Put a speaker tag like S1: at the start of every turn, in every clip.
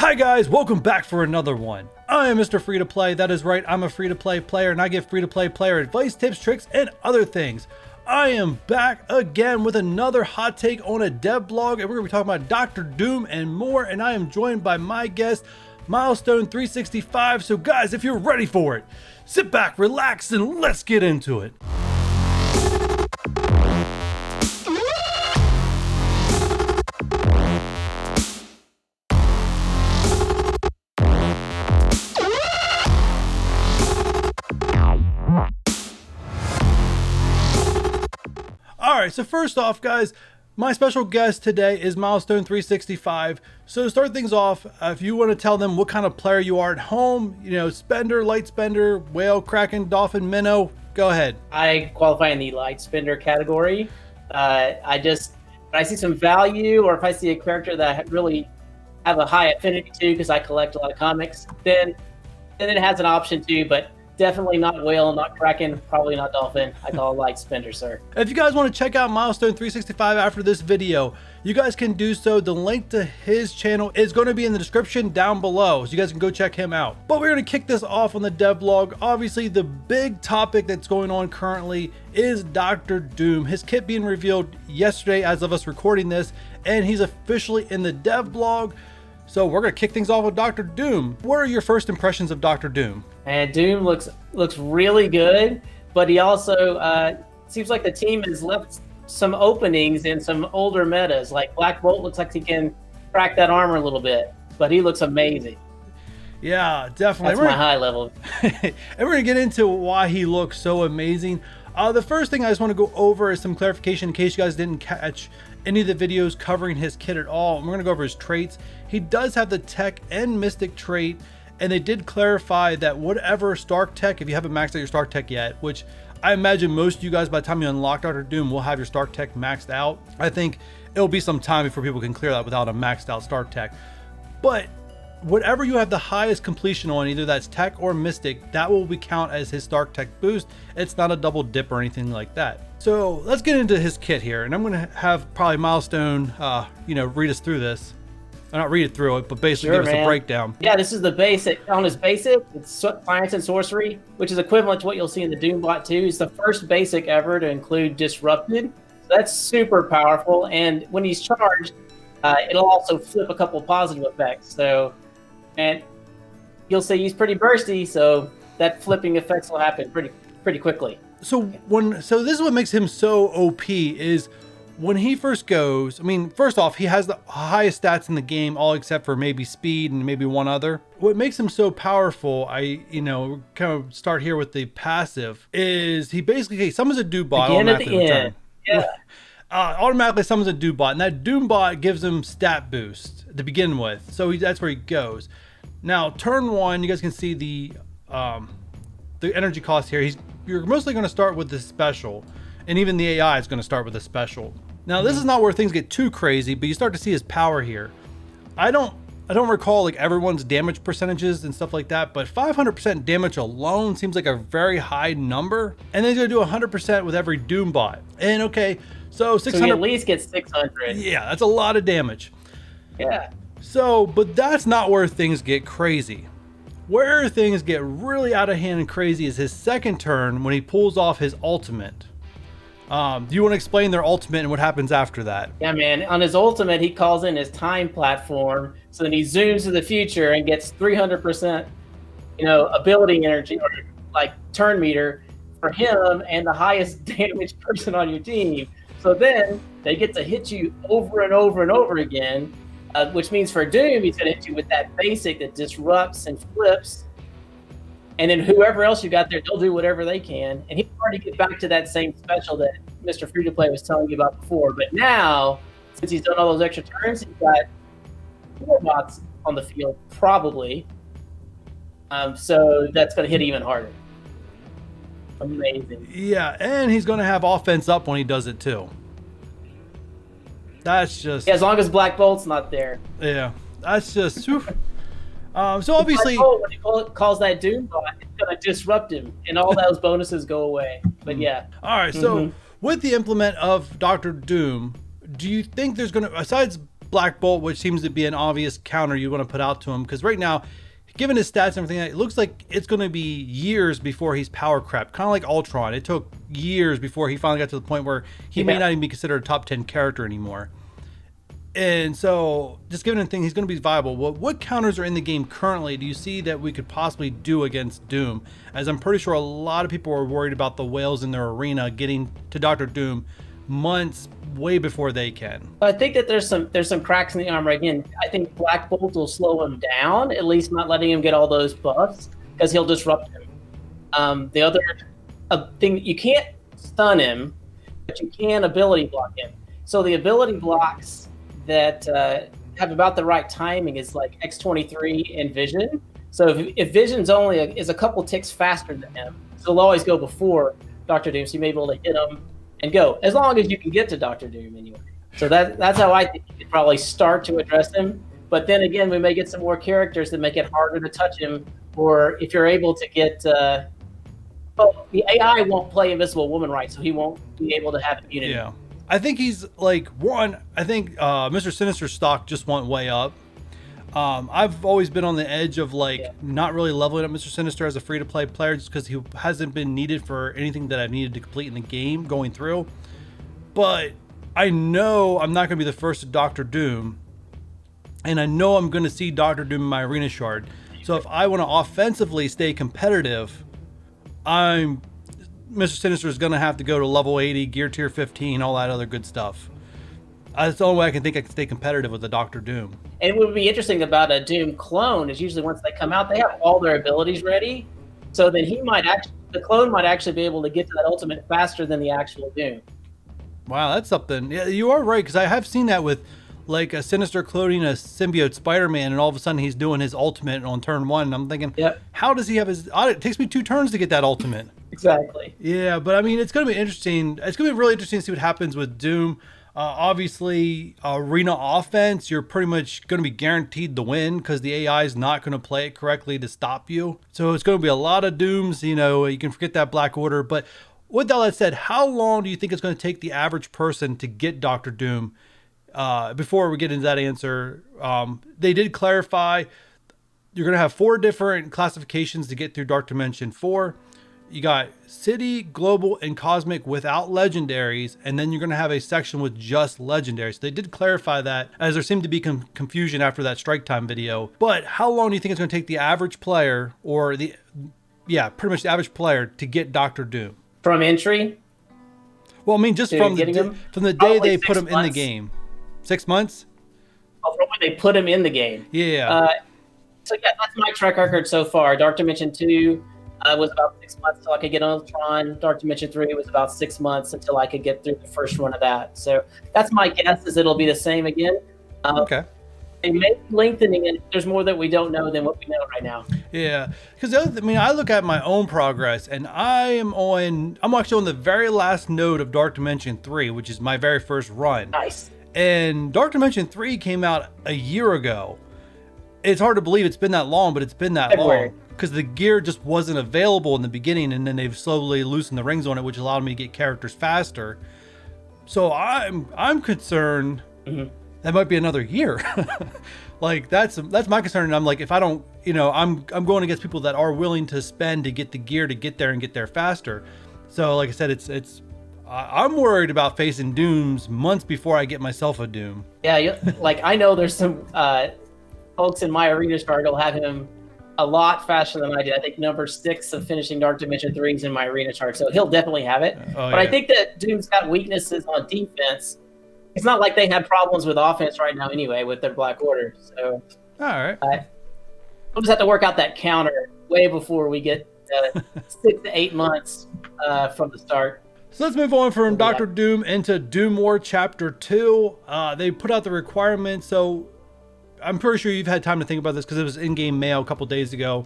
S1: Hi guys, welcome back for another one. I am Mr. Free to Play. That is right, I'm a free to play player and I give free to play player advice, tips, tricks, and other things. I am back again with another hot take on a dev blog, and we're going to be talking about Dr. Doom and more, and I am joined by my guest, Milestone365. So guys, if you're ready for it, sit back, relax, and let's get into it. Alright, so first off guys, my special guest today is Milestone365. So to start things off, if you want to tell them what kind of player you are at home, you know, spender, light spender, whale, kraken, dolphin, minnow, go ahead.
S2: I qualify in the light spender category. When I see some value, or if I see a character that I really have a high affinity to because I collect a lot of comics, then it has an option too, but definitely not whale, not kraken, probably not dolphin. I call it light spender, sir.
S1: If you guys want to check out Milestone365 after this video, you guys can do so. The link to his channel is going to be in the description down below, so you guys can go check him out. But we're going to kick this off on the devlog. Obviously, the big topic that's going on currently is Dr. Doom. His kit being revealed yesterday as of us recording this, and he's officially in the devlog. So we're going to kick things off with Dr. Doom. What are your first impressions of Dr. Doom?
S2: And Doom looks really good, but he also seems like the team has left some openings in some older metas. Like Black Bolt looks like he can crack that armor a little bit, but he looks amazing.
S1: Yeah, definitely.
S2: That's my high level.
S1: And we're going to get into why he looks so amazing. The first thing I just want to go over is some clarification in case you guys didn't catch any of the videos covering his kit at all. We're going to go over his traits. He does have the tech and mystic trait, and they did clarify that whatever Stark tech, if you haven't maxed out your Stark tech yet, which I imagine most of you guys by the time you unlock Dr. Doom will have your Stark tech maxed out. I think it'll be some time before people can clear that without a maxed out Stark tech. But whatever you have the highest completion on, either that's tech or mystic, that will be count as his Stark tech boost. It's not a double dip or anything like that. So let's get into his kit here, and I'm going to have probably Milestone, read us through this. Not read it through it, but basically give us a breakdown.
S2: Yeah, this is the basic. On his basic, it's science and sorcery, which is equivalent to what you'll see in the Doombot 2. It's the first basic ever to include disrupted. So that's super powerful, and when he's charged, it'll also flip a couple positive effects. So, and you'll see he's pretty bursty, so that flipping effects will happen pretty quickly.
S1: So this is what makes him so OP is when he first goes, I mean, first off, he has the highest stats in the game, all except for maybe speed and maybe one other. What makes him so powerful, kind of start here with the passive, is he basically summons a Doombot automatically.
S2: Yeah.
S1: Automatically summons a Doombot, and that Doombot gives him stat boost to begin with. So that's where he goes. Now, turn one, you guys can see the energy cost here. You're mostly going to start with the special. And even the AI is going to start with a special. Now, this is not where things get too crazy, but you start to see his power here. I don't recall like everyone's damage percentages and stuff like that, but 500% damage alone seems like a very high number. And then he's going to do 100% with every Doombot. And okay, so 600.
S2: So he at least gets 600.
S1: Yeah, that's a lot of damage.
S2: Yeah.
S1: So, but that's not where things get crazy. Where things get really out of hand and crazy is his second turn when he pulls off his ultimate. Do you want to explain their ultimate and what happens after that?
S2: Yeah, man. On his ultimate, he calls in his time platform, so then he zooms to the future and gets 300%, ability energy or like turn meter for him and the highest damage person on your team. So then they get to hit you over and over and over again, which means for Doom, he's going to hit you with that basic that disrupts and flips. And then whoever else you got there, they'll do whatever they can. And he'll already get back to that same special that Mr. Free to Play was telling you about before. But now, since he's done all those extra turns, he's got 4 bots on the field, probably. So that's going to hit even harder. Amazing.
S1: Yeah, and he's going to have offense up when he does it too. That's just...
S2: Yeah, as long as Black Bolt's not there.
S1: Yeah, that's just... So obviously,
S2: when he calls that Doombot, it's gonna disrupt him, and all those bonuses go away. But yeah.
S1: All right. So with the implement of Dr. Doom, do you think there's gonna, besides Black Bolt, which seems to be an obvious counter you want to put out to him, because right now, given his stats and everything, it looks like it's going to be years before he's power crept, kind of like Ultron. It took years before he finally got to the point where he may not even be considered a top 10 character anymore. And so, just given a thing, he's going to be viable. What counters are in the game currently do you see that we could possibly do against Doom? As I'm pretty sure a lot of people are worried about the whales in their arena getting to Dr. Doom months way before they can.
S2: I think that there's some cracks in the armor. Again, I think Black Bolt will slow him down, at least not letting him get all those buffs, because he'll disrupt him. The other thing, you can't stun him, but you can ability block him. So the ability blocks that have about the right timing is like X23 and Vision. So if Vision's only is a couple ticks faster than him, so he'll always go before Dr. Doom, so you may be able to hit him and go, as long as you can get to Dr. Doom anyway. So that's how I think you could probably start to address him. But then again, we may get some more characters that make it harder to touch him, or if you're able to get the AI won't play Invisible Woman right, so he won't be able to have immunity.
S1: Yeah. I think he's like I think Mr. Sinister's stock just went way up. I've always been on the edge of not really leveling up Mr. Sinister as a free-to-play player, just because he hasn't been needed for anything that I've needed to complete in the game going through. But I know I'm not going to be the first to Dr. Doom, and I know I'm going to see Dr. Doom in my arena shard. So if I want to offensively stay competitive, Mr. Sinister is going to have to go to level 80, gear tier 15, all that other good stuff. That's the only way I can stay competitive with the Dr. Doom.
S2: And it would be interesting about a Doom clone is usually once they come out, they have all their abilities ready. So then the clone might actually be able to get to that ultimate faster than the actual Doom.
S1: Wow, that's something. Yeah, you are right, because I have seen that with like a Sinister cloning a symbiote Spider-Man, and all of a sudden he's doing his ultimate on turn 1. And I'm thinking, how does he have his... It takes me 2 turns to get that ultimate.
S2: Exactly.
S1: Yeah, but I mean, it's going to be interesting. It's going to be really interesting to see what happens with Doom. Obviously, arena offense, you're pretty much going to be guaranteed the win, because the AI is not going to play it correctly to stop you. So it's going to be a lot of Dooms. You know, you can forget that Black Order. But with all that said, how long do you think it's going to take the average person to get Dr. Doom? Before we get into that answer, they did clarify you're going to have 4 different classifications to get through Dark Dimension 4. You got City, Global, and Cosmic without legendaries, and then you're going to have a section with just legendaries. So they did clarify that, as there seemed to be confusion after that Strike Time video. But how long do you think it's going to take the average player, or pretty much the average player, to get Dr. Doom?
S2: From entry?
S1: Well, I mean, just from the day they put him in the game. 6 months?
S2: Oh, from when they put him in the game.
S1: Yeah.
S2: So that's my track record so far. Dark Dimension 2 was about 6 months until I could get on Ultron. Dark Dimension 3 was about 6 months until I could get through the first run of that. So that's my guess, is it'll be the same again.
S1: Okay.
S2: They may be lengthening it. There's more that we don't know than what we know right now.
S1: Yeah, because I look at my own progress, and I'm actually on the very last node of Dark Dimension 3, which is my very first run.
S2: Nice.
S1: And Dark Dimension 3 came out a year ago. It's hard to believe it's been that long, but it's been that long. Because the gear just wasn't available in the beginning, and then they've slowly loosened the rings on it, which allowed me to get characters faster. So I'm concerned that might be another year. Like that's my concern. And I'm like, if I don't, I'm going against people that are willing to spend to get the gear to get there and get there faster. So like I said, I'm worried about facing Dooms months before I get myself a Doom.
S2: Yeah, like I know there's some folks in my arena shard will have him a lot faster than I did. I think number 6 of finishing Dark Dimension 3 is in my arena chart, so he'll definitely have it. I think that Doom's got weaknesses on defense. It's not like they had problems with offense right now anyway with their Black Order. So,
S1: all right,
S2: we'll just have to work out that counter way before we get 6 to 8 months from the start.
S1: So let's move on from Dr. Doom into Doom War Chapter 2. They put out the requirements, so I'm pretty sure you've had time to think about this because it was in-game mail a couple days ago.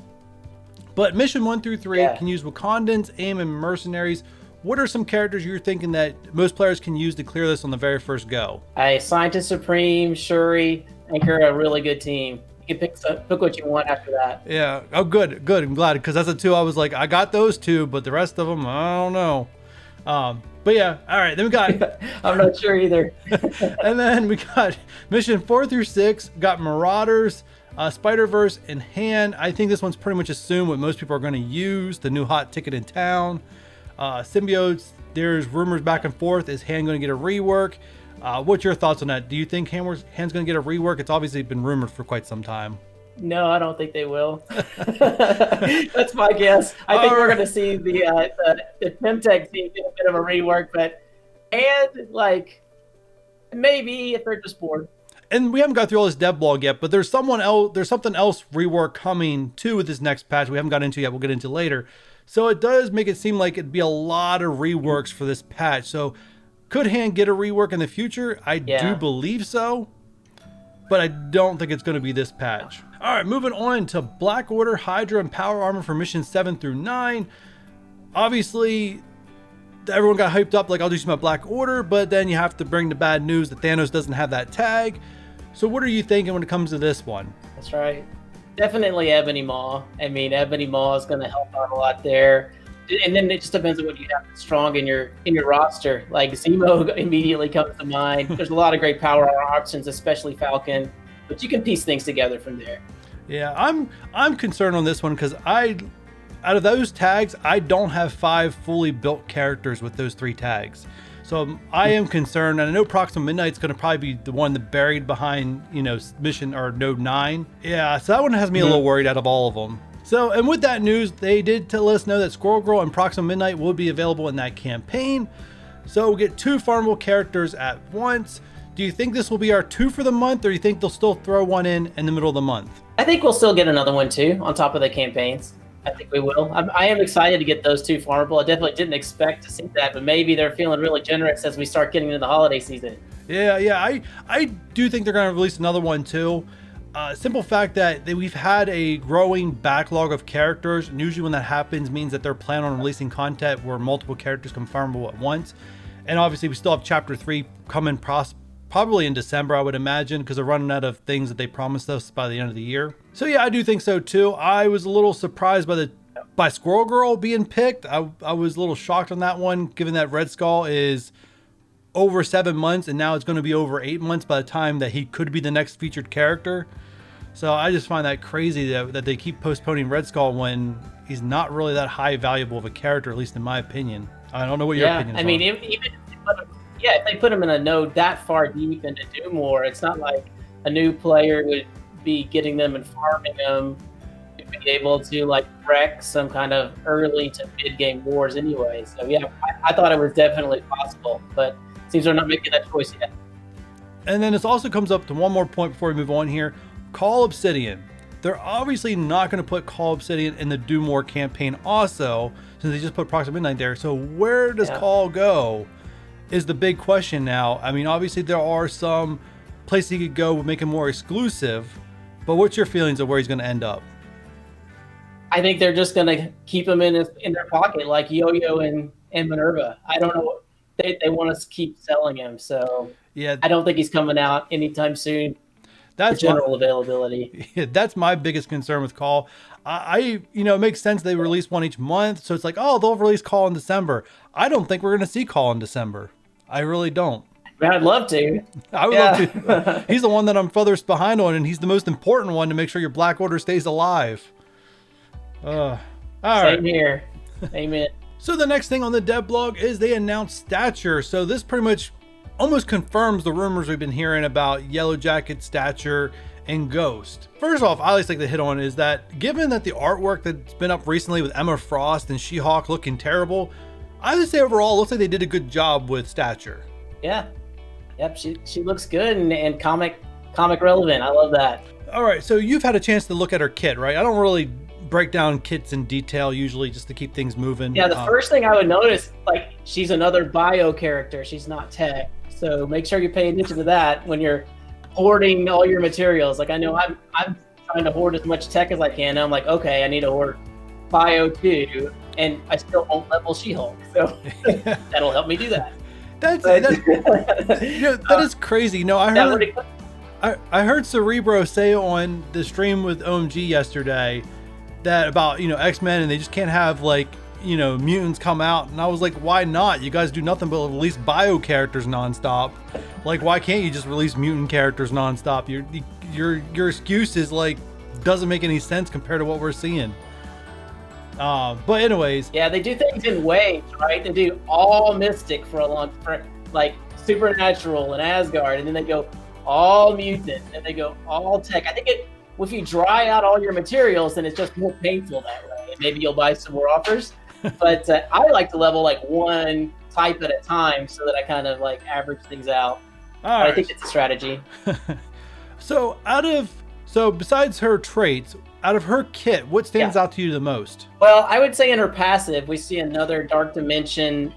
S1: But Mission 1 through 3 can use Wakandans, AIM, and Mercenaries. What are some characters you're thinking that most players can use to clear this on the very first go?
S2: Scientist Supreme, Shuri, I think are a really good team. You can pick what you want after that.
S1: Yeah. Oh, good. I'm glad, because that's the 2 I was like, I got those 2, but the rest of them, I don't know. But yeah, all right. Then we got.
S2: I'm not sure either.
S1: And then we got mission 4 through 6. Got Marauders, Spider-Verse in hand. I think this one's pretty much assumed what most people are going to use. The new hot ticket in town. Symbiotes. There's rumors back and forth. Is Han going to get a rework? What's your thoughts on that? Do you think Han's going to get a rework? It's obviously been rumored for quite some time.
S2: No, I don't think they will. That's my guess. I think we're going to see the Femtech team get a bit of a rework, and like maybe if they're just bored.
S1: And we haven't got through all this dev blog yet, but there's something else rework coming too with this next patch we haven't got into yet. We'll get into later. So it does make it seem like it'd be a lot of reworks for this patch. So could Han get a rework in the future? I do believe so, but I don't think it's going to be this patch. All right, moving on to Black Order, Hydra, and Power Armor for missions 7 through 9. Obviously, everyone got hyped up like, I'll do some Black Order, but then you have to bring the bad news that Thanos doesn't have that tag. So what are you thinking when it comes to this one?
S2: That's right. Definitely Ebony Maw. I mean, Ebony Maw is going to help out a lot there. And then it just depends on what you have strong in your roster. Like Zemo immediately comes to mind. There's a lot of great power options, especially Falcon. But you can piece things together from there.
S1: Yeah, I'm concerned on this one because out of those tags, I don't have 5 fully built characters with those 3 tags. So I am concerned, and I know Proxima Midnight's going to probably be the one that buried behind, mission or node 9. Yeah, so that one has me a little worried out of all of them. So, and with that news, they did tell us know that Squirrel Girl and Proxima Midnight will be available in that campaign. So we'll get 2 farmable characters at once. Do you think this will be our 2 for the month, or do you think they'll still throw one in the middle of the month?
S2: I think we'll still get another one too on top of the campaigns. I think we will. I am excited to get those 2 farmable. I definitely didn't expect to see that, but maybe they're feeling really generous as we start getting into the holiday season.
S1: Yeah. I do think they're going to release another one too. Simple fact that we've had a growing backlog of characters, and usually when that happens means that they're planning on releasing content where multiple characters come farmable at once. And obviously we still have Chapter 3 coming probably in December, I would imagine, because they're running out of things that they promised us by the end of the year. So yeah, I do think so too. I was a little surprised by Squirrel Girl being picked. I was a little shocked on that one, given that Red Skull is over 7 months and now it's going to be over 8 months by the time that he could be the next featured character. So I just find that crazy that they keep postponing Red Skull when he's not really that high valuable of a character, at least in my opinion. I don't know what your opinion is.
S2: I mean, if they put him in a node that far deep into do more, it's not like a new player would be getting them and farming them to be able to like wreck some kind of early to mid game wars anyway. So yeah, I thought it was definitely possible, but it seems they're not making that choice yet.
S1: And then this also comes up to one more point before we move on here. Call Obsidian. They're obviously not going to put Call Obsidian in the Do More campaign also, since they just put Proxima Midnight there. So where does Call go is the big question now. I mean, obviously there are some places he could go with make him more exclusive, but what's your feelings of where he's going to end up?
S2: I think they're just going to keep him in their pocket like Yo-Yo and Minerva. I don't know. They want to keep selling him, so yeah, I don't think he's coming out anytime soon. That's general availability.
S1: Yeah, that's my biggest concern with Call. It makes sense they release one each month, so it's like, oh, they'll release Call in December. I don't think we're going to see Call in December. I really don't.
S2: Man, I'd love to.
S1: I would love to. He's the one that I'm furthest behind on, and he's the most important one to make sure your Black Order stays alive. All right.
S2: Same here. Amen.
S1: So the next thing on the dev blog is they announced Stature. So this pretty much almost confirms the rumors we've been hearing about Yellow Jacket, Stature, and Ghost. First off, I always like to hit on is that given that the artwork that's been up recently with Emma Frost and She-Hulk looking terrible, I would say overall it looks like they did a good job with Stature.
S2: Yeah. Yep, she looks good and comic relevant. I love that.
S1: All right, so you've had a chance to look at her kit, right? I don't really break down kits in detail usually just to keep things moving.
S2: Yeah, the first thing I would notice, like, she's another bio character. She's not tech. So make sure you pay attention to that when you're hoarding all your materials. Like, I know I'm trying to hoard as much tech as I can. And I'm like, okay, I need to hoard bio too, and I still won't level She-Hulk. So that'll help me do that.
S1: That is crazy. No, I heard Cerebro say on the stream with OMG yesterday that about X-Men, and they just can't have like mutants come out, and I was like, why not? You guys do nothing but release bio characters nonstop. Like, why can't you just release mutant characters nonstop? Your excuse is like doesn't make any sense compared to what we're seeing. But anyways,
S2: yeah, they do things in waves, right? They do all Mystic for like Supernatural and Asgard, and then they go all Mutant, and they go all Tech. I think if you dry out all your materials, then it's just more painful that way. And maybe you'll buy some more offers. But I like to level like one type at a time so that I kind of like average things out.
S1: All right.
S2: I think it's a strategy.
S1: So besides her traits, out of her kit, what stands out to you the most?
S2: Well, I would say in her passive, we see another Dark Dimension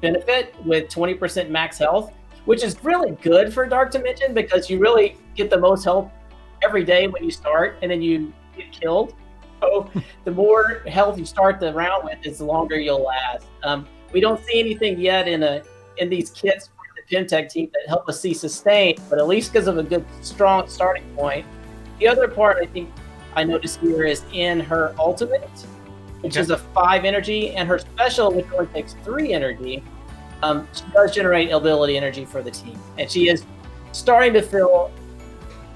S2: benefit with 20% max health, which is really good for Dark Dimension because you really get the most health every day when you start, and then you get killed. So the more health you start the round with, the longer you'll last. We don't see anything yet in these kits for the Pimtech team that help us see sustain, but at least because of a good, strong starting point. The other part I think I noticed here is in her ultimate, which is a 5 energy, and her special, which only takes 3 energy. She does generate ability energy for the team, and she is starting to fill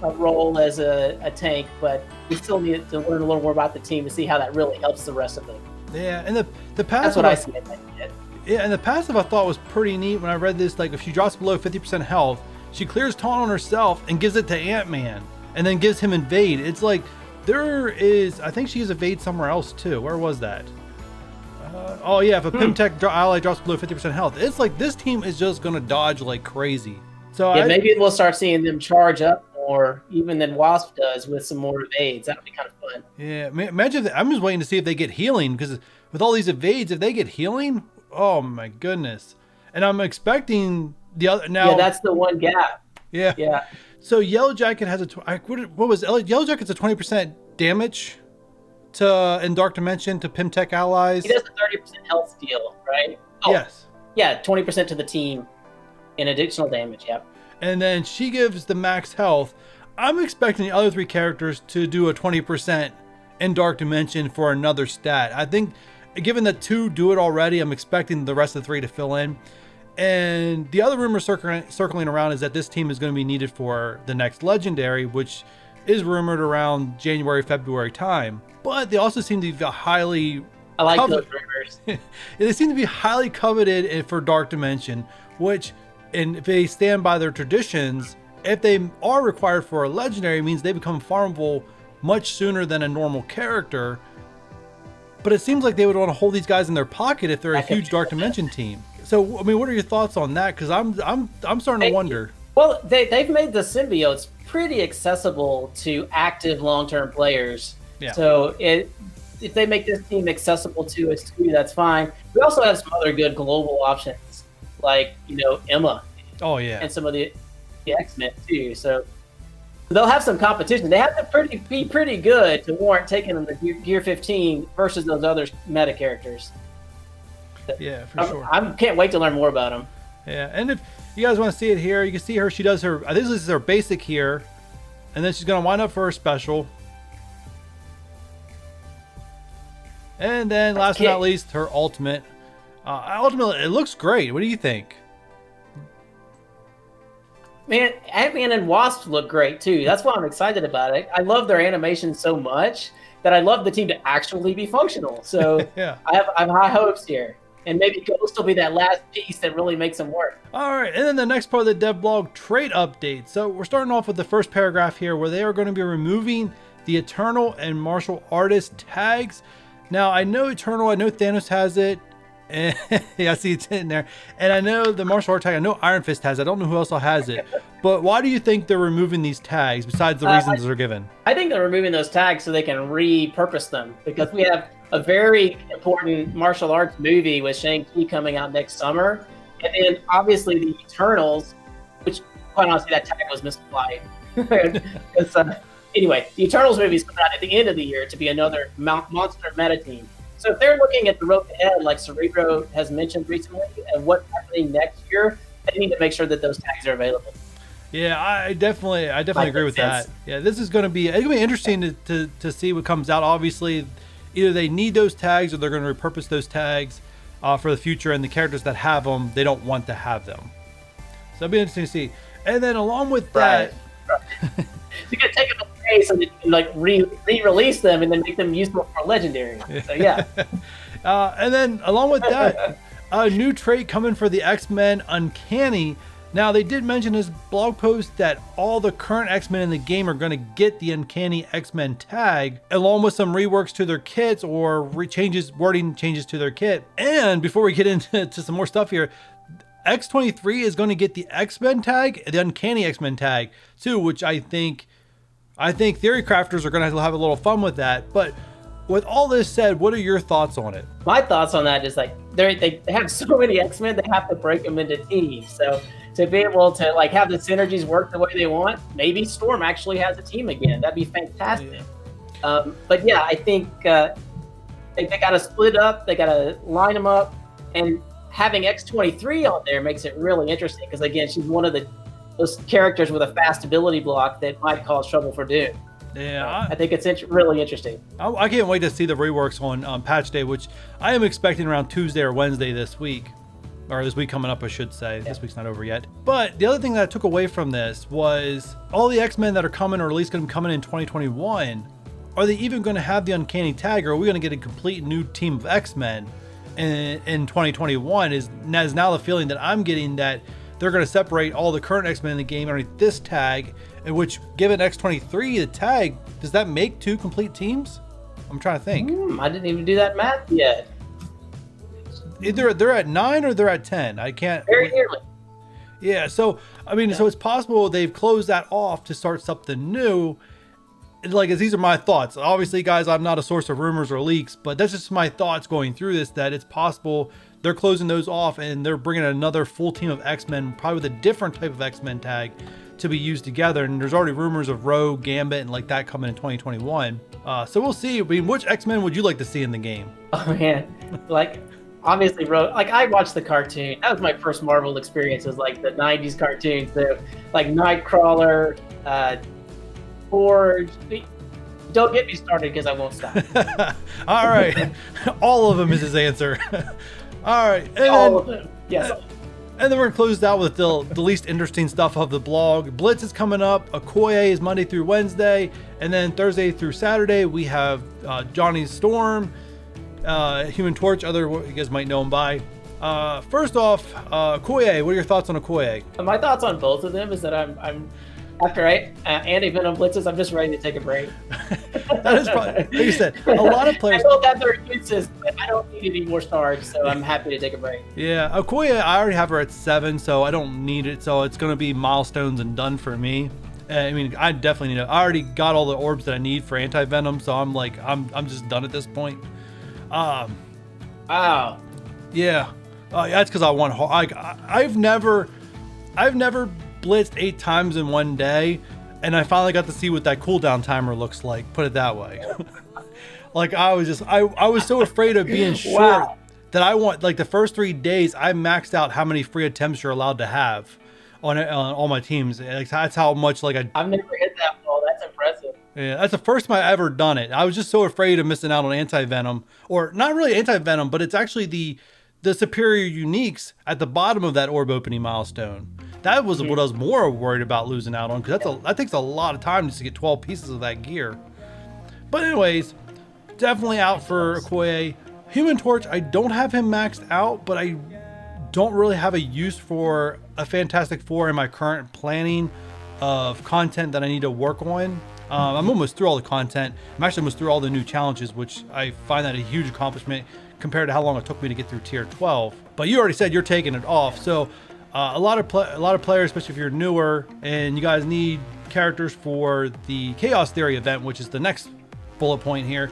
S2: a role as a tank, but we still need to learn a little more about the team to see how that really helps the rest of them.
S1: Yeah, and the passive.
S2: That's what I see in that kit.
S1: Yeah, and the passive I thought was pretty neat when I read this. Like, if she drops below 50% health, she clears taunt on herself and gives it to Ant-Man, and then gives him invade. It's like I think she has evade somewhere else too. Where was that? Oh yeah, if a Pimtech ally drops below 50% health, it's like this team is just gonna dodge like crazy. So
S2: yeah, maybe we'll start seeing them charge up more, even than Wasp does, with some more evades. That would be kind of fun.
S1: Yeah, imagine I'm just waiting to see if they get healing, because with all these evades, if they get healing, oh my goodness. And I'm expecting the other now.
S2: Yeah, that's the one gap.
S1: Yeah.
S2: Yeah.
S1: So Yellow Jacket has Yellow Jacket's a 20% damage in Dark Dimension to Pimtech allies.
S2: He does a 30% health steal, right? Oh,
S1: yes.
S2: Yeah, 20% to the team in additional damage. Yep.
S1: And then she gives the max health. I'm expecting the other 3 characters to do a 20% in Dark Dimension for another stat. I think, given that 2 do it already, I'm expecting the rest of the 3 to fill in. And the other rumor circling around is that this team is going to be needed for the next Legendary, which is rumored around January, February time. But they also seem to be highly...
S2: I like those rumors.
S1: They seem to be highly coveted for Dark Dimension, which, and if they stand by their traditions, if they are required for a Legendary, it means they become farmable much sooner than a normal character. But it seems like they would want to hold these guys in their pocket if they're a huge Dark Dimension team. So, I mean, what are your thoughts on that? Because I'm starting to wonder.
S2: Well, they've made the symbiotes pretty accessible to active long-term players.
S1: Yeah.
S2: So if they make this team accessible to us too, that's fine. We also have some other good global options, like Emma.
S1: Oh yeah.
S2: And some of the X-Men too. So they'll have some competition. They have to be pretty good to warrant taking them to Gear 15 versus those other meta characters.
S1: Yeah, for sure.
S2: I can't wait to learn more about them.
S1: Yeah, and if you guys want to see it here, you can see her. She does her. This is her basic here, and then she's gonna wind up for her special. And then, last but not least, her ultimate. Ultimately, it looks great. What do you think?
S2: Man, Ant-Man and Wasp look great too. That's why I'm excited about it. I love their animation so much that I love the team to actually be functional. So
S1: yeah.
S2: I have high hopes here. And maybe Ghost will be that last piece that really makes them work.
S1: All right, and then the next part of the devblog, trait update. So we're starting off with the first paragraph here, where they are going to be removing the Eternal and Martial Artist tags. Now, I know Eternal, I know Thanos has it, and yeah, I see it's in there. And I know the Martial Art tag, I know Iron Fist has it. I don't know who else has it. But why do you think they're removing these tags, besides the reasons they're given?
S2: I think they're removing those tags so they can repurpose them, because we have a very important martial arts movie with Shang-Chi coming out next summer. And then obviously the Eternals, which quite honestly that tag was misapplied. Anyway, the Eternals movie is coming out at the end of the year to be another monster meta team. So if they're looking at the road ahead, like Cerebro has mentioned recently, and what's happening next year, they need to make sure that those tags are available.
S1: Yeah, I definitely agree with that. Yeah, this is going to be interesting to see what comes out. Obviously, either they need those tags or they're going to repurpose those tags for the future, and the characters that have them, they don't want to have them. So it'll be interesting to see. And then along with that,
S2: you can take them away so that you can like re-release them and then make them useful for legendary. So yeah.
S1: And then along with that, a new trait coming for the X-Men Uncanny. Now, they did mention in this blog post that all the current X-Men in the game are going to get the Uncanny X-Men tag, along with some reworks to their kits or wording changes to their kit. And before we get into some more stuff here, X-23 is going to get the X-Men tag, the Uncanny X-Men tag too, which I think theory crafters are going to have a little fun with that. But with all this said, what are your thoughts on it?
S2: My thoughts on that is like they have so many X-Men, they have to break them into teams. So to be able to like have the synergies work the way they want, maybe Storm actually has a team again. That'd be fantastic. Yeah. But yeah, I think they got to split up. They got to line them up, and having X-23 on there makes it really interesting because again, she's one of those characters with a fast ability block that might cause trouble for Doom.
S1: Yeah,
S2: I think it's really interesting.
S1: I can't wait to see the reworks on patch day, which I am expecting around Tuesday or Wednesday this week. Or this week coming up, I should say. Yeah. This week's not over yet. But the other thing that I took away from this was all the X-Men that are coming, or at least going to be coming in 2021, are they even going to have the Uncanny tag, or are we going to get a complete new team of X-Men in 2021? Is now the feeling that I'm getting that they're going to separate all the current X-Men in the game underneath this tag, in which, given X-23 the tag, does that make 2 complete teams? I'm trying to think.
S2: I didn't even do that math yet.
S1: Either they're at 9 or they're at 10. I can't.
S2: Very nearly.
S1: Yeah, so I mean, so it's possible they've closed that off to start something new. Like, these are my thoughts. Obviously, guys, I'm not a source of rumors or leaks, but that's just my thoughts going through this. That it's possible they're closing those off and they're bringing another full team of X-Men, probably with a different type of X-Men tag, to be used together. And there's already rumors of Rogue, Gambit, and like that coming in 2021. So we'll see. I mean, which X-Men would you like to see in the game?
S2: Oh man, like. Obviously, like I watched the cartoon. That was my first Marvel experience. Was like the '90s cartoons, so like Nightcrawler, Forge. Don't get me started because I won't stop.
S1: All right, all of them is his answer. All right, and
S2: all of them. Yes.
S1: And then we're closed out with the least interesting stuff of the blog. Blitz is coming up. Okoye is Monday through Wednesday, and then Thursday through Saturday we have Johnny Storm. Human Torch, you guys might know him by. First off, Okoye, what are your thoughts on Okoye?
S2: My thoughts on both of them is that I'm after anti-venom blitzes, I'm just ready to take a break.
S1: That is probably, like you said, a lot of players.
S2: I don't have their immune system, but I don't need any more stars, so I'm happy to take a break.
S1: Yeah, Okoye, I already have her at 7, so I don't need it. So it's going to be milestones and done for me. I mean, I definitely need it. I already got all the orbs that I need for anti-venom, so I'm like, I'm just done at this point.
S2: Wow.
S1: Yeah. That's because I want. I've never blitzed 8 times in one day, and I finally got to see what that cooldown timer looks like. Put it that way. Like I was so afraid of being short that I want, like, the first 3 days I maxed out how many free attempts you're allowed to have on all my teams. That's how much
S2: I've never hit that wall. That's impressive.
S1: Yeah, that's the first time I ever done it. I was just so afraid of missing out on anti-venom, or not really anti-venom, but it's actually the superior uniques at the bottom of that orb opening milestone. That was what I was more worried about losing out on, because that takes a lot of time just to get 12 pieces of that gear. But anyways, definitely out for Okoye. Human Torch, I don't have him maxed out, but I don't really have a use for a Fantastic Four in my current planning of content that I need to work on. I'm almost through all the content. I'm actually almost through all the new challenges, which I find that a huge accomplishment compared to how long it took me to get through tier 12. But you already said you're taking it off, so a lot of players, especially if you're newer and you guys need characters for the Chaos Theory event, which is the next bullet point here.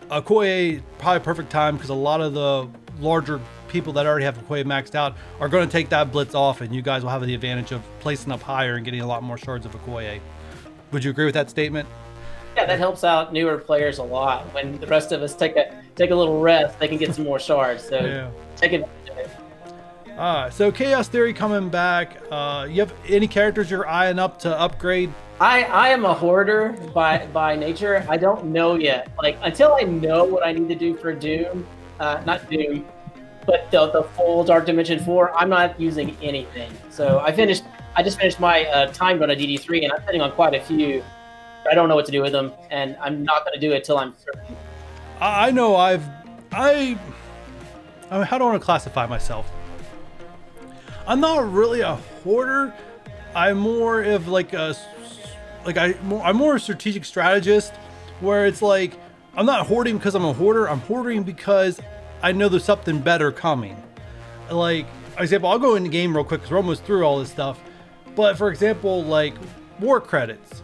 S1: Okoye, probably perfect time, because a lot of the larger people that already have Okoye maxed out are going to take that blitz off, and you guys will have the advantage of placing up higher and getting a lot more shards of Okoye. Would you agree with that statement?
S2: Yeah, that helps out newer players a lot. When the rest of us take a little rest, they can get some more shards. So take advantage of it.
S1: So Chaos Theory coming back. You have any characters you're eyeing up to upgrade?
S2: I am a hoarder by nature. I don't know yet. Like, until I know what I need to do for Doom, not Doom, but the full Dark Dimension 4, I'm not using anything. So I just finished my time run of DD3, and I'm sitting on quite a few. I don't know what to do with them, and I'm not going to do it till I'm certain.
S1: I know I mean, how do I want to classify myself? I'm not really a hoarder. I'm more of like I'm more a strategic strategist, where it's like I'm not hoarding because I'm a hoarder. I'm hoarding because I know there's something better coming. Like, for example, I'll go in the game real quick because we're almost through all this stuff. But for example, like war credits,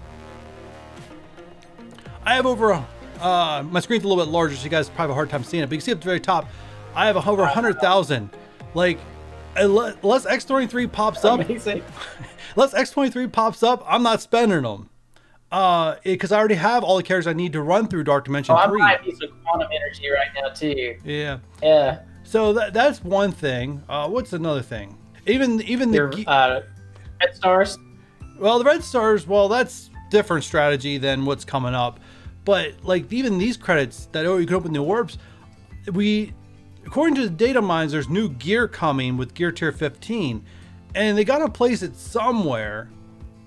S1: I have over my screen's a little bit larger, so you guys probably have a hard time seeing it. But you can see at the very top, I have over 100,000. Like, unless X23 pops up, unless X23 pops up, I'm not spending them. Because I already have all the characters I need to run through Dark Dimension 3.
S2: I'm buying these with quantum energy right now too.
S1: Yeah.
S2: Yeah.
S1: So that's one thing. What's another thing? Even
S2: the Red Stars.
S1: Well, the Red Stars. Well, that's different strategy than what's coming up. But like even these credits that you can open the orbs, according to the data mines, there's new gear coming with gear tier 15, and they gotta place it somewhere.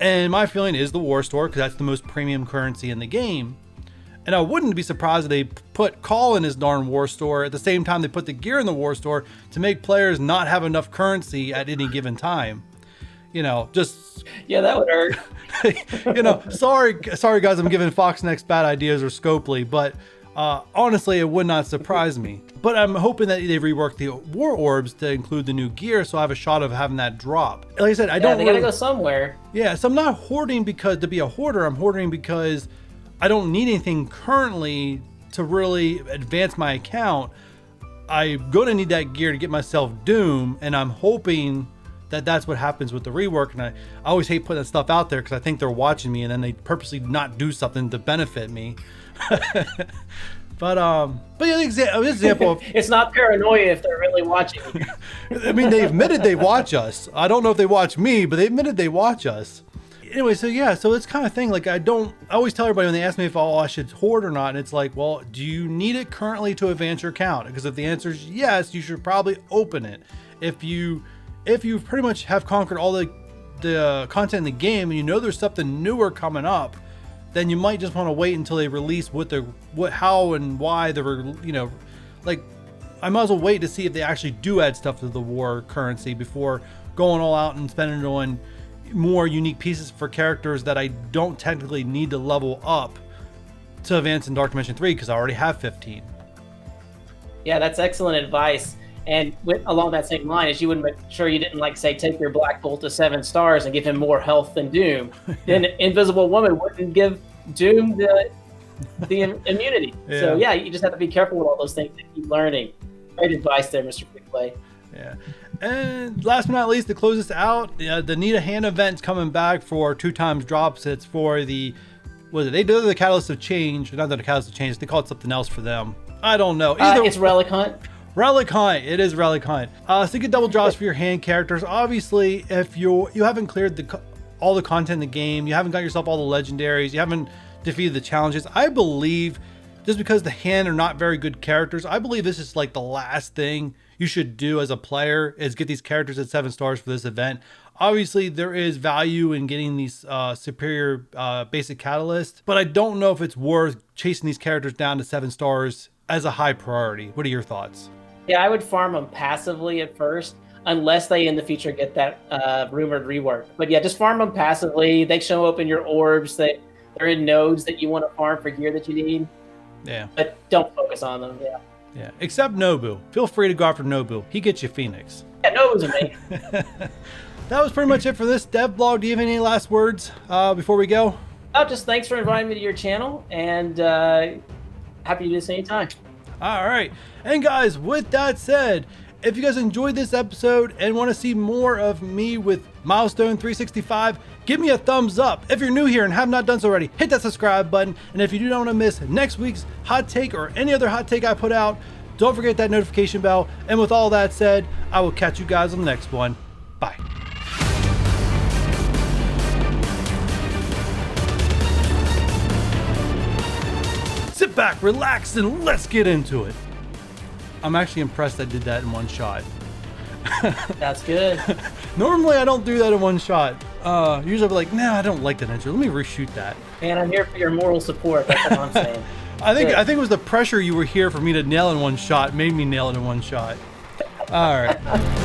S1: And my feeling is the War Store, because that's the most premium currency in the game. And I wouldn't be surprised if they put Call in his darn War Store at the same time they put the gear in the War Store to make players not have enough currency at any given time. You know, just...
S2: Yeah, that would hurt.
S1: You know, sorry guys, I'm giving Fox Next bad ideas or Scopely, but honestly, it would not surprise me. But I'm hoping that they rework the war orbs to include the new gear, so I have a shot of having that drop. Like I said, I don't.
S2: They gotta go somewhere.
S1: Yeah, so I'm not hoarding because to be a hoarder. I'm hoarding because I don't need anything currently to really advance my account. I'm gonna need that gear to get myself Doom, and I'm hoping that that's what happens with the rework. And I always hate putting that stuff out there because I think they're watching me, and then they purposely not do something to benefit me. But yeah, example of,
S2: it's not paranoia if they're really watching.
S1: I mean, they admitted they watch us. I don't know if they watch me, but they admitted they watch us. Anyway, so yeah, so it's kind of thing. Like I always tell everybody when they ask me if I should hoard or not, and it's like, well, do you need it currently to advance your account? Because if the answer is yes, you should probably open it. If you pretty much have conquered all the content in the game and you know there's something newer coming up, then you might just want to wait until they release how and why like I might as well wait to see if they actually do add stuff to the war currency before going all out and spending it on more unique pieces for characters that I don't technically need to level up to advance in Dark Dimension 3 because I already have 15.
S2: Yeah, that's excellent advice. And along that same line, is you would make sure you didn't take your Black Bolt to 7 stars and give him more health than Doom. Then Invisible Woman wouldn't give Doom the immunity. Yeah. So yeah, you just have to be careful with all those things and keep learning. Great advice there, Mr. Quickplay.
S1: Yeah. And last but not least, to close this out, the Need a Hand event's coming back for 2x drops. It's for they do the Catalyst of Change, not the Catalyst of Change. They call it something else for them. I don't know.
S2: It's Relic Hunt.
S1: Relic Hunt. It is Relic Hunt. So you get double drops for your hand characters. Obviously, if you haven't cleared all the content in the game, you haven't got yourself all the legendaries, you haven't defeated the challenges, I believe, just because the hand are not very good characters, I believe this is like the last thing you should do as a player is get these characters at 7 stars for this event. Obviously, there is value in getting these superior basic catalysts, but I don't know if it's worth chasing these characters down to 7 stars as a high priority. What are your thoughts?
S2: Yeah, I would farm them passively at first, unless they in the future get that rumored rework. But yeah, just farm them passively. They show up in your orbs. They're in nodes that you want to farm for gear that you need.
S1: Yeah.
S2: But don't focus on them. Yeah.
S1: Yeah. Except Nobu. Feel free to go after Nobu. He gets you Phoenix.
S2: Yeah, Nobu's amazing.
S1: That was pretty much it for this dev blog. Do you have any last words before we go?
S2: Oh, just thanks for inviting me to your channel, and happy to do this anytime.
S1: All right. And guys, with that said, if you guys enjoyed this episode and want to see more of me with Milestone365, give me a thumbs up. If you're new here and have not done so already, hit that subscribe button. And if you do not want to miss next week's hot take or any other hot take I put out, Don't forget that notification bell. And with all that said, I will catch you guys on the next one. Bye. Sit back, relax, and let's get into it. I'm actually impressed I did that in one shot.
S2: That's good.
S1: Normally I don't do that in one shot. Usually I'll be like, nah, I don't like that intro. Let me reshoot that.
S2: Man, I'm here for your moral support. That's what I'm saying.
S1: I think it was the pressure you were here for me to nail in one shot made me nail it in one shot. All right.